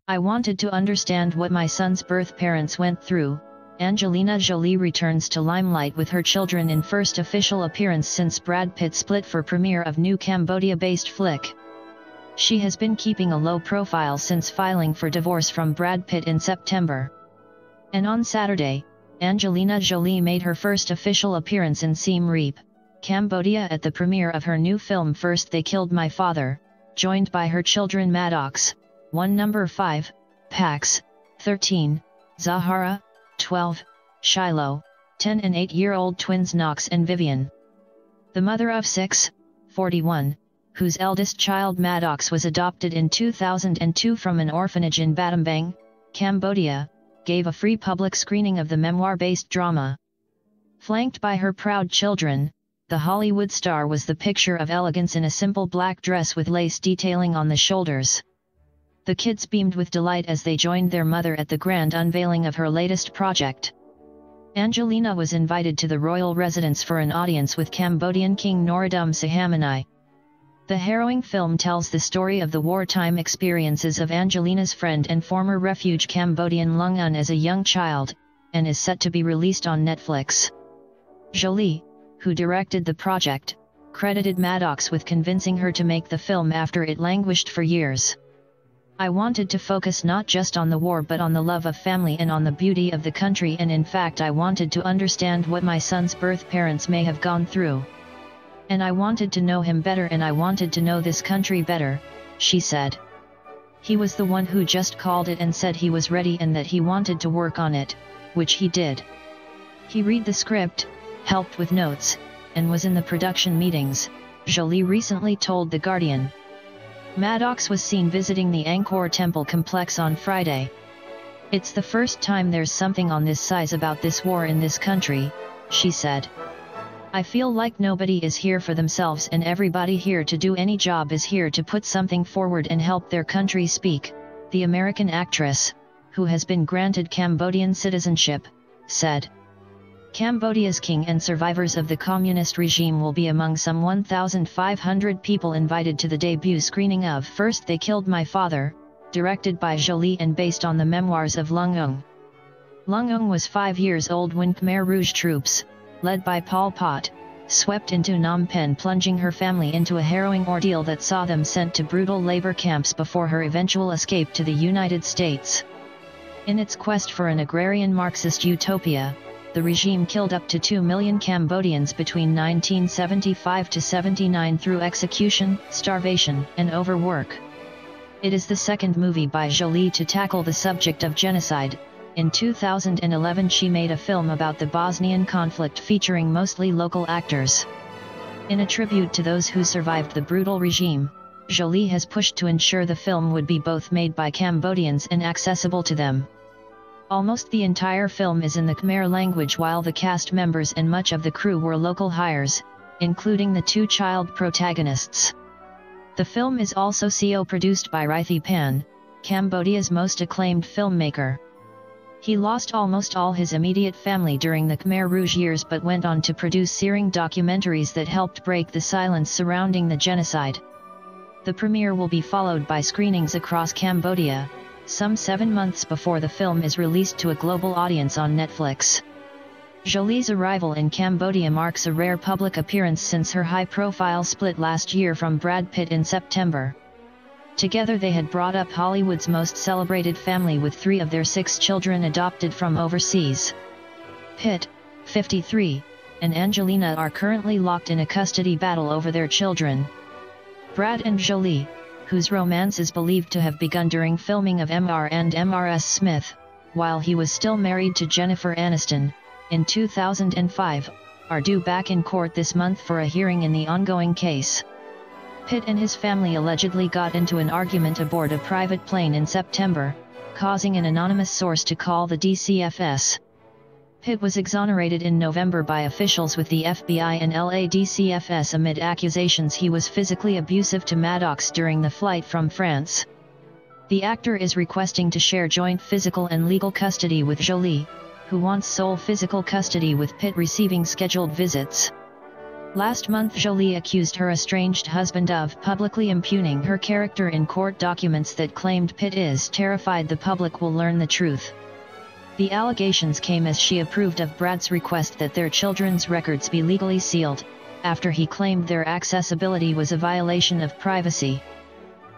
I wanted to understand what my son's birth parents went through. Angelina Jolie returns to limelight with her children in first official appearance since Brad Pitt split for premiere of new Cambodia-based flick. She has been keeping a low profile since filing for divorce from Brad Pitt in September. And on Saturday, Angelina Jolie made her first official appearance in Siem Reap, Cambodia at the premiere of her new film First They Killed My Father, joined by her children Maddox, 1 number 5, Pax, 13, Zahara, 12, Shiloh, 10 and 8-year-old twins Knox and Vivienne. The mother of 6, 41, whose eldest child Maddox was adopted in 2002 from an orphanage in Battambang, Cambodia, gave a free public screening of the memoir-based drama. Flanked by her proud children, the Hollywood star was the picture of elegance in a simple black dress with lace detailing on the shoulders. The kids beamed with delight as they joined their mother at the grand unveiling of her latest project. Angelina was invited to the royal residence for an audience with Cambodian King Norodom Sihamoni. The harrowing film tells the story of the wartime experiences of Angelina's friend and former refuge Cambodian Lung Un as a young child, and is set to be released on Netflix. Jolie, who directed the project, credited Maddox with convincing her to make the film after it languished for years. I wanted to focus not just on the war but on the love of family and on the beauty of the country, and in fact I wanted to understand what my son's birth parents may have gone through. And I wanted to know him better, and I wanted to know this country better, she said. He was the one who just called it and said he was ready and that he wanted to work on it, which he did. He read the script, helped with notes, and was in the production meetings, Jolie recently told The Guardian. Maddox was seen visiting the Angkor Temple complex on Friday. It's the first time there's something on this size about this war in this country, she said. I feel like nobody is here for themselves and everybody here to do any job is here to put something forward and help their country speak, the American actress, who has been granted Cambodian citizenship, said. Cambodia's king and survivors of the communist regime will be among some 1,500 people invited to the debut screening of First They Killed My Father, directed by Jolie and based on the memoirs of Lung Un. Lung Un was 5 years old when Khmer Rouge troops, led by Pol Pot, swept into Phnom Penh, plunging her family into a harrowing ordeal that saw them sent to brutal labor camps before her eventual escape to the United States. In its quest for an agrarian Marxist utopia, the regime killed up to 2 million Cambodians between 1975 to 79 through execution, starvation, and overwork. It is the second movie by Jolie to tackle the subject of genocide. In 2011 she made a film about the Bosnian conflict featuring mostly local actors. In a tribute to those who survived the brutal regime, Jolie has pushed to ensure the film would be both made by Cambodians and accessible to them. Almost the entire film is in the Khmer language, while the cast members and much of the crew were local hires, including the 2 child protagonists. The film is also co-produced by Rithi Pan, Cambodia's most acclaimed filmmaker. He lost almost all his immediate family during the Khmer Rouge years but went on to produce searing documentaries that helped break the silence surrounding the genocide. The premiere will be followed by screenings across Cambodia, some 7 months before the film is released to a global audience on Netflix. Jolie's arrival in Cambodia marks a rare public appearance since her high-profile split last year from Brad Pitt in September. Together they had brought up Hollywood's most celebrated family with 3 of their 6 children adopted from overseas. Pitt, 53, and Angelina are currently locked in a custody battle over their children. Brad and Jolie, whose romance is believed to have begun during filming of Mr. and Mrs. Smith, while he was still married to Jennifer Aniston, in 2005, are due back in court this month for a hearing in the ongoing case. Pitt and his family allegedly got into an argument aboard a private plane in September, causing an anonymous source to call the DCFS. Pitt was exonerated in November by officials with the FBI and LADCFS amid accusations he was physically abusive to Maddox during the flight from France. The actor is requesting to share joint physical and legal custody with Jolie, who wants sole physical custody with Pitt receiving scheduled visits. Last month Jolie accused her estranged husband of publicly impugning her character in court documents that claimed Pitt is terrified the public will learn the truth. The allegations came as she approved of Brad's request that their children's records be legally sealed, after he claimed their accessibility was a violation of privacy.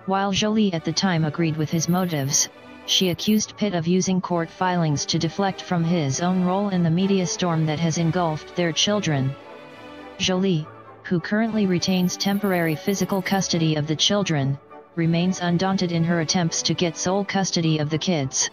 While Jolie at the time agreed with his motives, she accused Pitt of using court filings to deflect from his own role in the media storm that has engulfed their children. Jolie, who currently retains temporary physical custody of the children, remains undaunted in her attempts to get sole custody of the kids.